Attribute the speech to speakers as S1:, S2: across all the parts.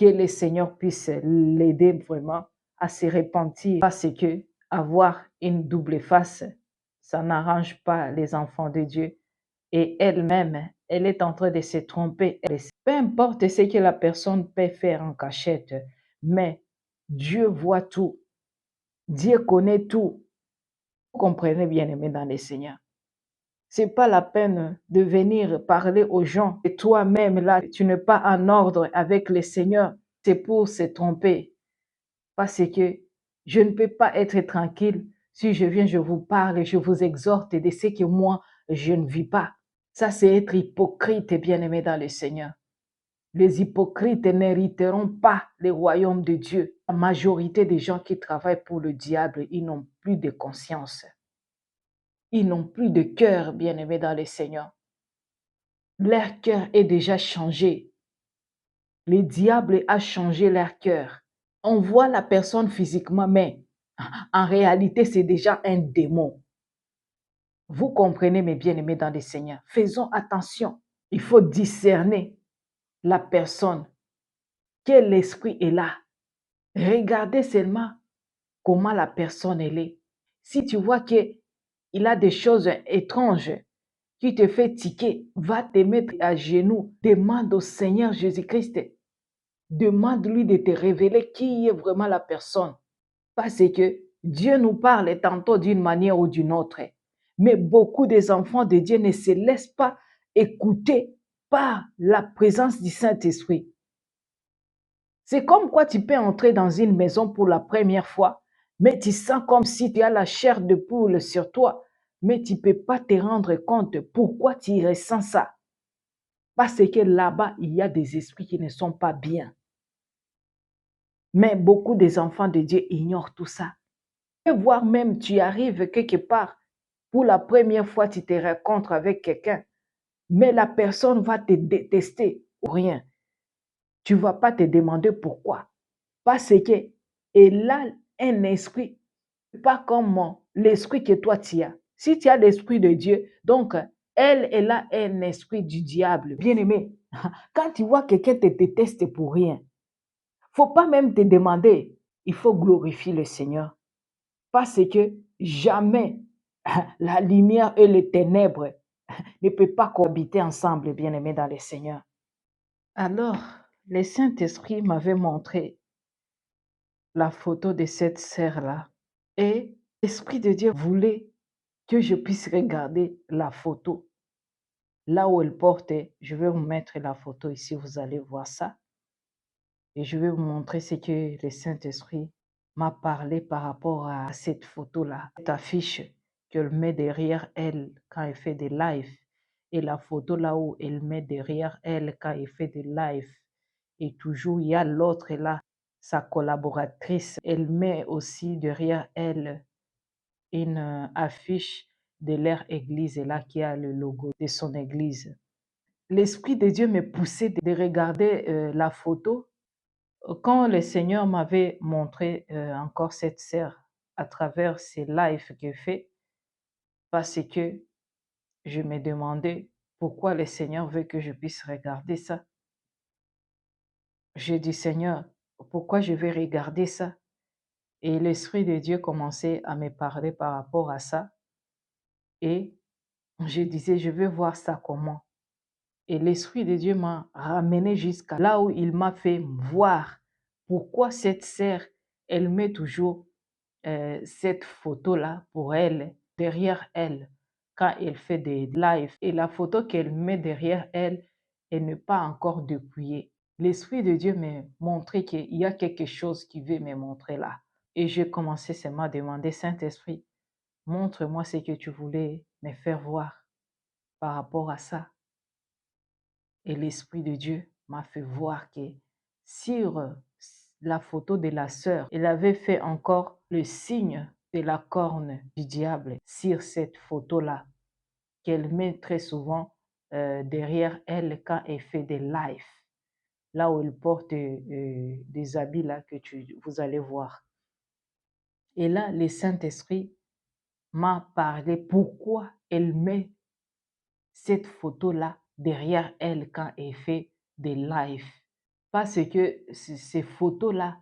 S1: Que le Seigneur puisse l'aider vraiment à se repentir parce que avoir une double face, ça n'arrange pas les enfants de Dieu. Et elle-même, elle est en train de se tromper. Peu importe ce que la personne peut faire en cachette, mais Dieu voit tout. Dieu connaît tout. Vous comprenez bien aimé dans le Seigneur. C'est pas la peine de venir parler aux gens et toi-même là, tu n'es pas en ordre avec le Seigneur. C'est pour se tromper. Parce que je ne peux pas être tranquille si je viens, je vous parle et je vous exhorte de ce que moi, je ne vis pas. Ça, c'est être hypocrite et bien-aimé dans le Seigneur. Les hypocrites n'hériteront pas le royaume de Dieu. La majorité des gens qui travaillent pour le diable, ils n'ont plus de conscience. Ils n'ont plus de cœur, bien-aimé dans le Seigneur. Leur cœur est déjà changé. Le diable a changé leur cœur. On voit la personne physiquement, mais en réalité, c'est déjà un démon. Vous comprenez, mes bien-aimés dans le Seigneur. Faisons attention. Il faut discerner la personne. Quel esprit est là? Regardez seulement comment la personne elle est. Si tu vois qu'il a des choses étranges qui te fait tiquer, va te mettre à genoux. Demande au Seigneur Jésus-Christ. Demande-lui de te révéler qui est vraiment la personne. Parce que Dieu nous parle tantôt d'une manière ou d'une autre. Mais beaucoup des enfants de Dieu ne se laissent pas écouter par la présence du Saint-Esprit. C'est comme quoi tu peux entrer dans une maison pour la première fois, mais tu sens comme si tu as la chair de poule sur toi, mais tu ne peux pas te rendre compte pourquoi tu ressens ça. Parce que là-bas, il y a des esprits qui ne sont pas bien. Mais beaucoup des enfants de Dieu ignorent tout ça. Et voire même tu arrives quelque part, pour la première fois tu te rencontres avec quelqu'un, mais la personne va te détester ou rien. Tu ne vas pas te demander pourquoi. Parce que elle a un esprit, pas comme l'esprit que toi tu as. Si tu as l'esprit de Dieu, donc elle a un esprit du diable. Bien aimé, quand tu vois quelqu'un te déteste pour rien, faut pas même te demander, il faut glorifier le Seigneur. Parce que jamais la lumière et les ténèbres ne peuvent pas cohabiter ensemble, bien-aimés dans le Seigneur. Alors, le Saint-Esprit m'avait montré la photo de cette sœur-là. Et l'Esprit de Dieu voulait que je puisse regarder la photo. Là où elle portait, je vais vous mettre la photo ici, vous allez voir ça. Et je vais vous montrer ce que le Saint-Esprit m'a parlé par rapport à cette photo-là. Cette affiche qu'elle met derrière elle quand elle fait des lives. Et la photo là où elle met derrière elle quand elle fait des lives. Et toujours, il y a l'autre là, sa collaboratrice. Elle met aussi derrière elle une affiche de leur église là qui a le logo de son église. L'Esprit de Dieu me poussait de regarder la photo quand le Seigneur m'avait montré encore cette sœur à travers ces lives qu'il fait, parce que je me demandais pourquoi le Seigneur veut que je puisse regarder ça. J'ai dit, Seigneur, pourquoi je vais regarder ça? Et l'Esprit de Dieu commençait à me parler par rapport à ça. Et je disais, je veux voir ça comment. Et l'Esprit de Dieu m'a ramené jusqu'à là où il m'a fait voir pourquoi cette sœur, elle met toujours cette photo-là pour elle, derrière elle, quand elle fait des lives. Et la photo qu'elle met derrière elle, elle n'est pas encore dépouillée. L'Esprit de Dieu m'a montré qu'il y a quelque chose qui veut me montrer là. Et j'ai commencé seulement à demander, Saint-Esprit, montre-moi ce que tu voulais me faire voir par rapport à ça. Et l'Esprit de Dieu m'a fait voir que sur la photo de la sœur, elle avait fait encore le signe de la corne du diable sur cette photo-là, qu'elle met très souvent derrière elle quand elle fait des lives, là où elle porte des habits là que vous allez voir. Et là, le Saint-Esprit m'a parlé pourquoi elle met cette photo-là derrière elle quand elle fait des lives. Parce que ces photos-là,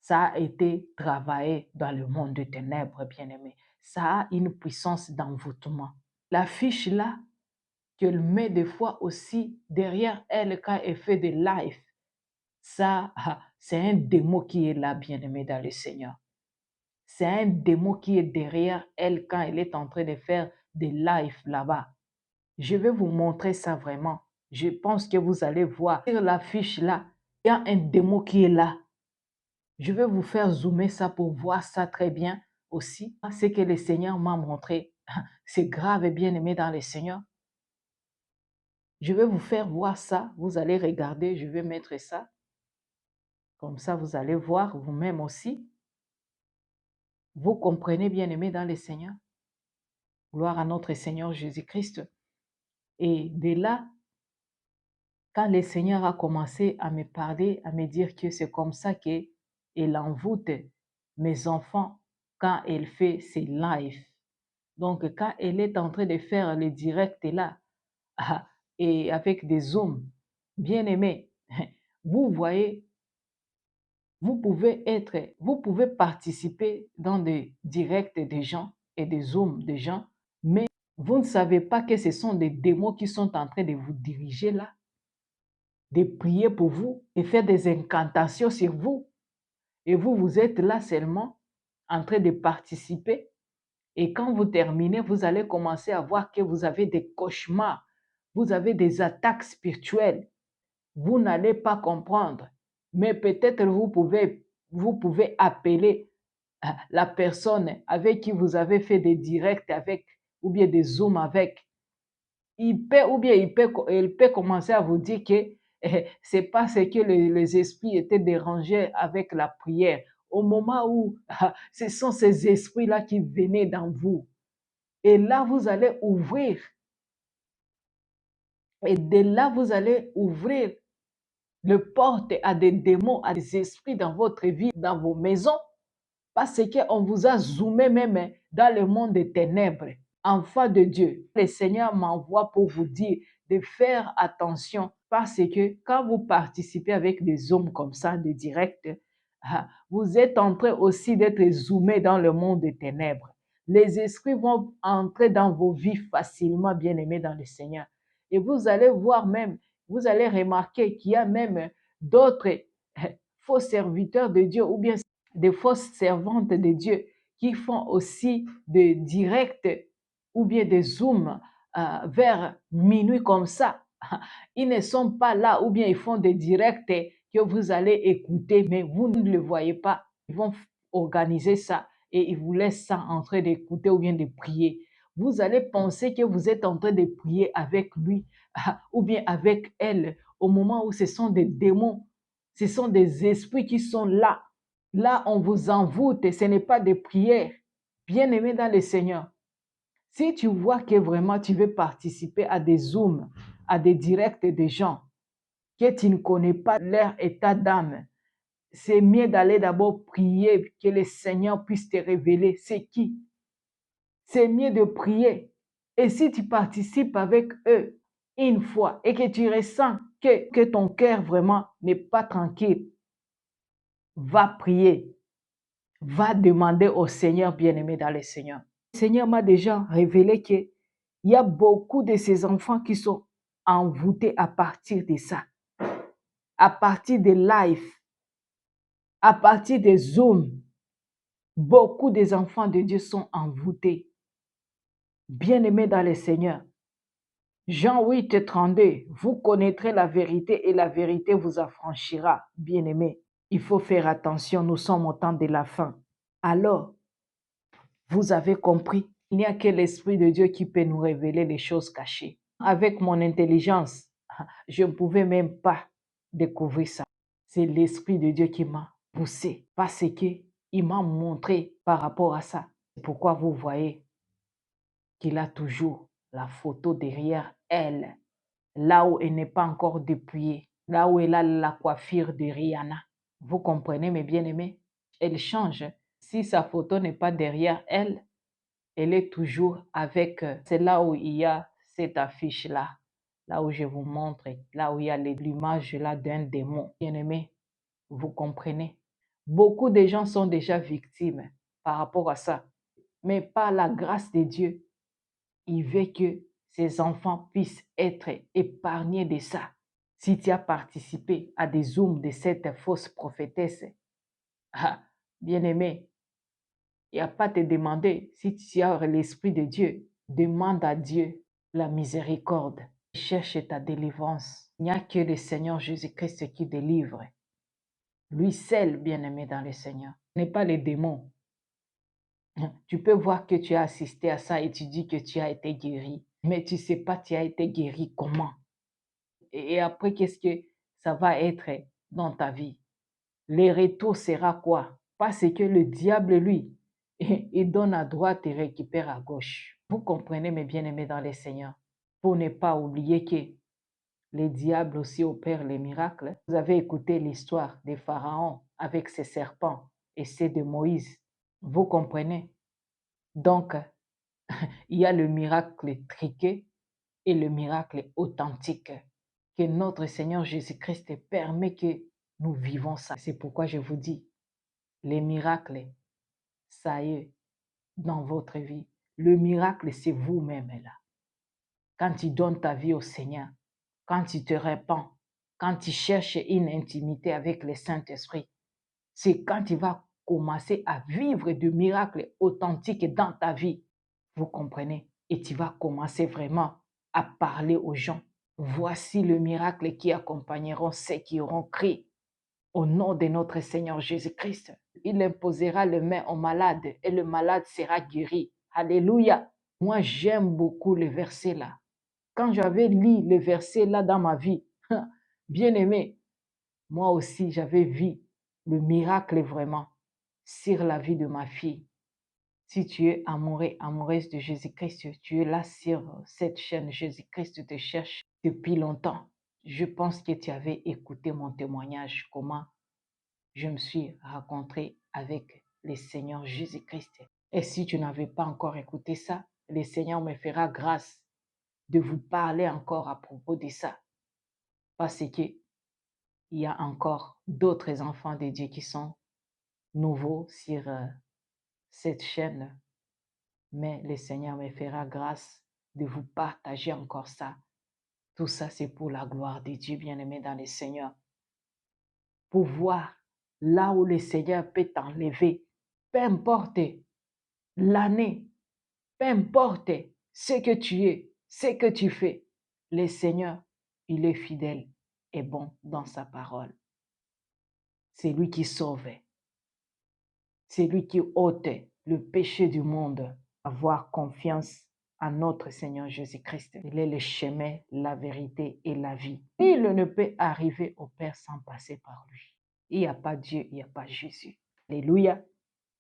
S1: ça a été travaillé dans le monde des ténèbres, bien-aimé. Ça a une puissance d'envoûtement. L'affiche là, qu'elle met des fois aussi derrière elle quand elle fait des lives, ça, c'est un démon qui est là, bien-aimé dans le Seigneur. C'est un démon qui est derrière elle quand elle est en train de faire des lives là-bas. Je vais vous montrer ça vraiment. Je pense que vous allez voir. Sur l'affiche là, il y a un démon qui est là. Je vais vous faire zoomer ça pour voir ça très bien aussi. Ce que le Seigneur m'a montré, c'est grave et bien aimé dans le Seigneur. Je vais vous faire voir ça. Vous allez regarder, je vais mettre ça. Comme ça, vous allez voir vous-même aussi. Vous comprenez, bien aimé dans le Seigneur. Gloire à notre Seigneur Jésus-Christ. Et de là, quand le Seigneur a commencé à me parler, à me dire que c'est comme ça qu'il envoûte mes enfants quand elle fait ses lives. Donc, quand elle est en train de faire le direct là, et avec des zooms, bien aimés, vous voyez, vous pouvez participer dans des directs des gens et des zooms des gens, mais vous ne savez pas que ce sont des démons qui sont en train de vous diriger là, de prier pour vous et faire des incantations sur vous. Et vous, vous êtes là seulement en train de participer. Et quand vous terminez, vous allez commencer à voir que vous avez des cauchemars, vous avez des attaques spirituelles. Vous n'allez pas comprendre. Mais peut-être vous pouvez appeler la personne avec qui vous avez fait des directs avec, ou bien des zooms avec. Il peut commencer à vous dire que c'est parce que les esprits étaient dérangés avec la prière. Au moment où ce sont ces esprits-là qui venaient dans vous. Et là, vous allez ouvrir. Et de là, vous allez ouvrir le porte à des démons, à des esprits dans votre vie, dans vos maisons, parce qu'on vous a zoomé même dans le monde des ténèbres. Enfants de Dieu, le Seigneur m'envoie pour vous dire de faire attention parce que quand vous participez avec des hommes comme ça, de direct, vous êtes en train aussi d'être zoomé dans le monde des ténèbres. Les esprits vont entrer dans vos vies facilement, bien-aimés dans le Seigneur. Et vous allez voir même, vous allez remarquer qu'il y a même d'autres faux serviteurs de Dieu ou bien des fausses servantes de Dieu qui font aussi des directs ou bien des zooms vers minuit comme ça. Ils ne sont pas là ou bien ils font des directs que vous allez écouter, mais vous ne le voyez pas. Ils vont organiser ça et ils vous laissent ça en train d'écouter ou bien de prier. Vous allez penser que vous êtes en train de prier avec lui ou bien avec elle au moment où ce sont des démons, ce sont des esprits qui sont là. Là, on vous envoûte et ce n'est pas des prières. Bien-aimé dans le Seigneur, si tu vois que vraiment tu veux participer à des zooms, à des directs des gens, que tu ne connais pas leur état d'âme, c'est mieux d'aller d'abord prier que le Seigneur puisse te révéler c'est qui. C'est mieux de prier. Et si tu participes avec eux une fois et que tu ressens que ton cœur vraiment n'est pas tranquille, va prier. Va demander au Seigneur bien-aimé dans le Seigneur. Le Seigneur m'a déjà révélé qu'il y a beaucoup de ces enfants qui sont envoûtés à partir de ça, à partir des lives, à partir des zooms. Beaucoup des enfants de Dieu sont envoûtés. Bien-aimés dans le Seigneur. Jean 8, 32, vous connaîtrez la vérité et la vérité vous affranchira. Bien-aimés, il faut faire attention, nous sommes au temps de la fin. Alors, vous avez compris, il n'y a que l'Esprit de Dieu qui peut nous révéler les choses cachées. Avec mon intelligence, je ne pouvais même pas découvrir ça. C'est l'Esprit de Dieu qui m'a poussé parce qu'il m'a montré par rapport à ça. C'est pourquoi vous voyez qu'il a toujours la photo derrière elle, là où elle n'est pas encore dépouillée, là où elle a la coiffure de Rihanna. Vous comprenez, mes bien-aimés? Elle change. Si sa photo n'est pas derrière elle, elle est toujours avec, c'est là où il y a cette affiche-là, là où je vous montre, là où il y a l'image là d'un démon. Bien-aimé, vous comprenez? Beaucoup de gens sont déjà victimes par rapport à ça. Mais par la grâce de Dieu, il veut que ses enfants puissent être épargnés de ça. Si tu as participé à des zooms de cette fausse prophétesse, ah, bien-aimé, il n'y a pas à te demander si tu as l'Esprit de Dieu. Demande à Dieu la miséricorde. Cherche ta délivrance. Il n'y a que le Seigneur Jésus-Christ qui délivre. Lui seul, bien-aimé dans le Seigneur. Ce n'est pas les démons. Tu peux voir que tu as assisté à ça et tu dis que tu as été guéri. Mais tu ne sais pas tu as été guéri comment. Et après, qu'est-ce que ça va être dans ta vie? Le retour sera quoi? Parce que le diable, lui, il donne à droite et récupère à gauche. Vous comprenez, mes bien-aimés dans le Seigneur. Pour ne pas oublier que les diables aussi opèrent les miracles. Vous avez écouté l'histoire des pharaons avec ses serpents et ceux de Moïse. Vous comprenez? Donc, il y a le miracle triqué et le miracle authentique que notre Seigneur Jésus-Christ permet que nous vivons ça. C'est pourquoi je vous dis, les miracles, ça y est, dans votre vie. Le miracle, c'est vous-même là. Quand tu donnes ta vie au Seigneur, quand tu te répands, quand tu cherches une intimité avec le Saint-Esprit, c'est quand tu vas commencer à vivre de miracles authentiques dans ta vie. Vous comprenez? Et tu vas commencer vraiment à parler aux gens. Voici le miracle qui accompagneront ceux qui auront crié au nom de notre Seigneur Jésus-Christ. Il imposera les mains au malade et le malade sera guéri. Alléluia. Moi, j'aime beaucoup le verset là. Quand j'avais lu le verset là dans ma vie, bien aimé, moi aussi, j'avais vu le miracle vraiment sur la vie de ma fille. Si tu es amoureux, amoureuse de Jésus-Christ, tu es là sur cette chaîne. Jésus-Christ te cherche depuis longtemps. Je pense que tu avais écouté mon témoignage, comment je me suis rencontrée avec le Seigneur Jésus-Christ. Et si tu n'avais pas encore écouté ça, le Seigneur me fera grâce de vous parler encore à propos de ça. Parce que il y a encore d'autres enfants de Dieu qui sont nouveaux sur cette chaîne. Mais le Seigneur me fera grâce de vous partager encore ça. Tout ça, c'est pour la gloire de Dieu, bien-aimé dans le Seigneur. Pour voir là où le Seigneur peut t'enlever, peu importe l'année, peu importe ce que tu es, ce que tu fais, le Seigneur, il est fidèle et bon dans sa parole. C'est lui qui sauve. C'est lui qui ôte le péché du monde. Avoir confiance en notre Seigneur Jésus-Christ. Il est le chemin, la vérité et la vie. Nul ne peut arriver au Père sans passer par lui. Il n'y a pas Dieu, il n'y a pas Jésus. Alléluia.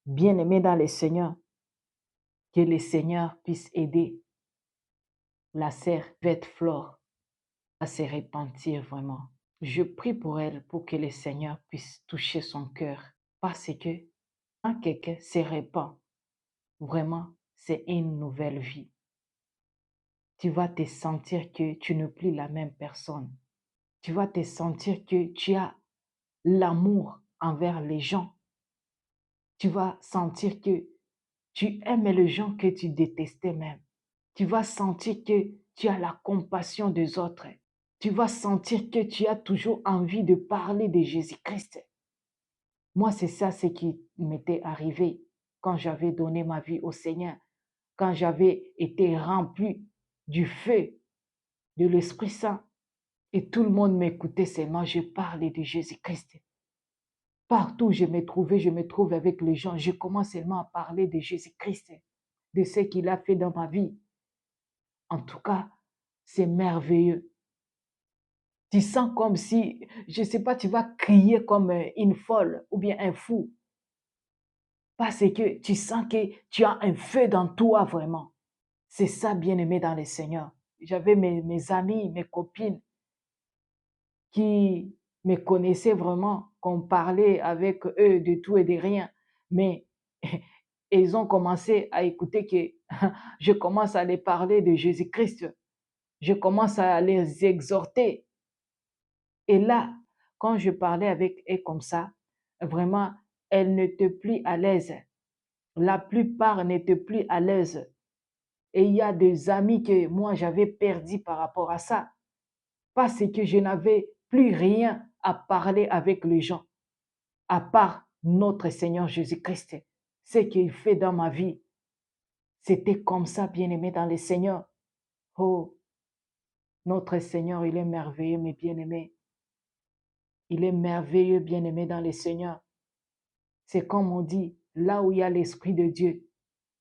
S1: Bien-aimé dans le Seigneur, que le Seigneur puisse aider la sœur Vette Flore à se repentir vraiment. Je prie pour elle pour que le Seigneur puisse toucher son cœur. Parce que quand quelqu'un se répand, vraiment, c'est une nouvelle vie. Tu vas te sentir que tu n'es plus la même personne. Tu vas te sentir que tu as l'amour envers les gens. Tu vas sentir que tu aimes les gens que tu détestais même. Tu vas sentir que tu as la compassion des autres. Tu vas sentir que tu as toujours envie de parler de Jésus-Christ. Moi, c'est ça ce qui m'était arrivé quand j'avais donné ma vie au Seigneur, quand j'avais été rempli du feu de l'Esprit Saint et tout le monde m'écoutait seulement, je parlais de Jésus-Christ. Partout où je me trouve avec les gens, je commence seulement à parler de Jésus-Christ, de ce qu'il a fait dans ma vie. En tout cas, c'est merveilleux. Tu sens comme si, je ne sais pas, tu vas crier comme une folle ou bien un fou. Parce que tu sens que tu as un feu dans toi vraiment. C'est ça, bien-aimé dans le Seigneur. J'avais mes amis, mes copines qui me connaissaient vraiment, qu'on parlait avec eux de tout et de rien. Mais ils ont commencé à écouter que je commence à les parler de Jésus-Christ. Je commence à les exhorter. Et là, quand je parlais avec elle comme ça, vraiment, elle n'était plus à l'aise. La plupart n'étaient plus à l'aise. Et il y a des amis que moi, j'avais perdus par rapport à ça. Parce que je n'avais plus rien à parler avec les gens, à part notre Seigneur Jésus-Christ. Ce qu'il fait dans ma vie, c'était comme ça, bien-aimé dans le Seigneur. Oh, notre Seigneur, il est merveilleux, mes bien-aimés. Il est merveilleux, bien-aimé dans le Seigneur. C'est comme on dit, là où il y a l'Esprit de Dieu,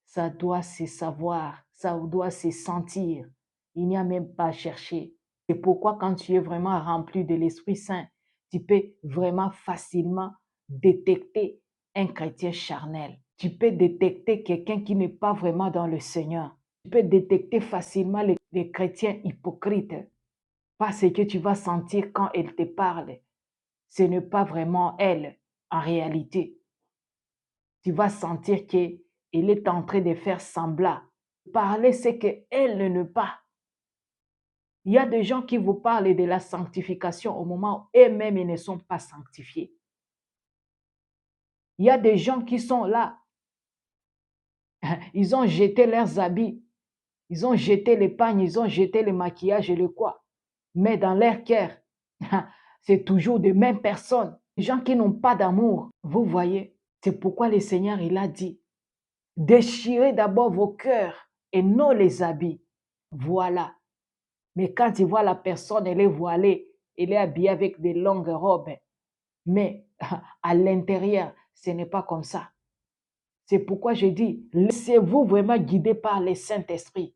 S1: ça doit se savoir, ça doit se sentir. Il n'y a même pas à chercher. C'est pourquoi quand tu es vraiment rempli de l'Esprit Saint, tu peux vraiment facilement détecter un chrétien charnel. Tu peux détecter quelqu'un qui n'est pas vraiment dans le Seigneur. Tu peux détecter facilement les chrétiens hypocrites parce que tu vas sentir quand elle te parle. Ce n'est pas vraiment elle en réalité. Tu vas sentir qu'elle est en train de faire semblant. Parler ce qu'elle ne pas. Il y a des gens qui vous parlent de la sanctification au moment où eux-mêmes ils ne sont pas sanctifiés. Il y a des gens qui sont là. Ils ont jeté leurs habits. Ils ont jeté les pagnes. Ils ont jeté le maquillage et le quoi. Mais dans leur cœur, c'est toujours des mêmes personnes. Des gens qui n'ont pas d'amour. Vous voyez, c'est pourquoi le Seigneur, il a dit, déchirez d'abord vos cœurs et non les habits. Voilà. Mais quand tu vois la personne, elle est voilée, elle est habillée avec des longues robes. Mais à l'intérieur, ce n'est pas comme ça. C'est pourquoi je dis, laissez-vous vraiment guider par le Saint-Esprit.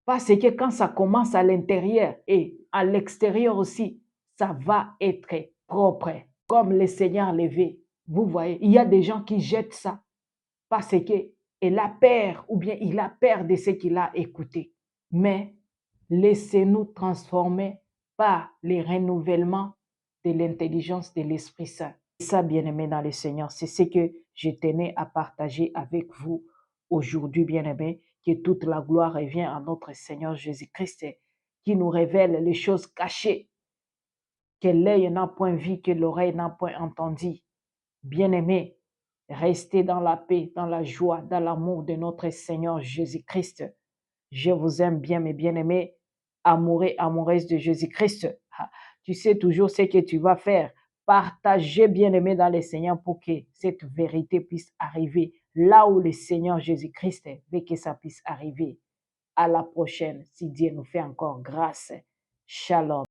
S1: Parce que quand ça commence à l'intérieur et à l'extérieur aussi, ça va être propre, comme le Seigneur levé. Vous voyez, il y a des gens qui jettent ça parce qu'il a peur ou bien il a peur de ce qu'il a écouté. Mais laissez-nous transformer par les renouvellements de l'intelligence de l'Esprit Saint. Ça, bien-aimé dans le Seigneur, c'est ce que je tenais à partager avec vous aujourd'hui, bien-aimé, que toute la gloire revient à notre Seigneur Jésus-Christ, qui nous révèle les choses cachées, que l'œil n'a point vu, que l'oreille n'a point entendu. Bien-aimé, restez dans la paix, dans la joie, dans l'amour de notre Seigneur Jésus-Christ. Je vous aime bien, mes bien-aimés, amoureux, amoureuses de Jésus-Christ. Tu sais toujours ce que tu vas faire. Partagez, bien-aimés, dans le Seigneur pour que cette vérité puisse arriver là où le Seigneur Jésus-Christ veut que ça puisse arriver. À la prochaine, si Dieu nous fait encore grâce. Shalom.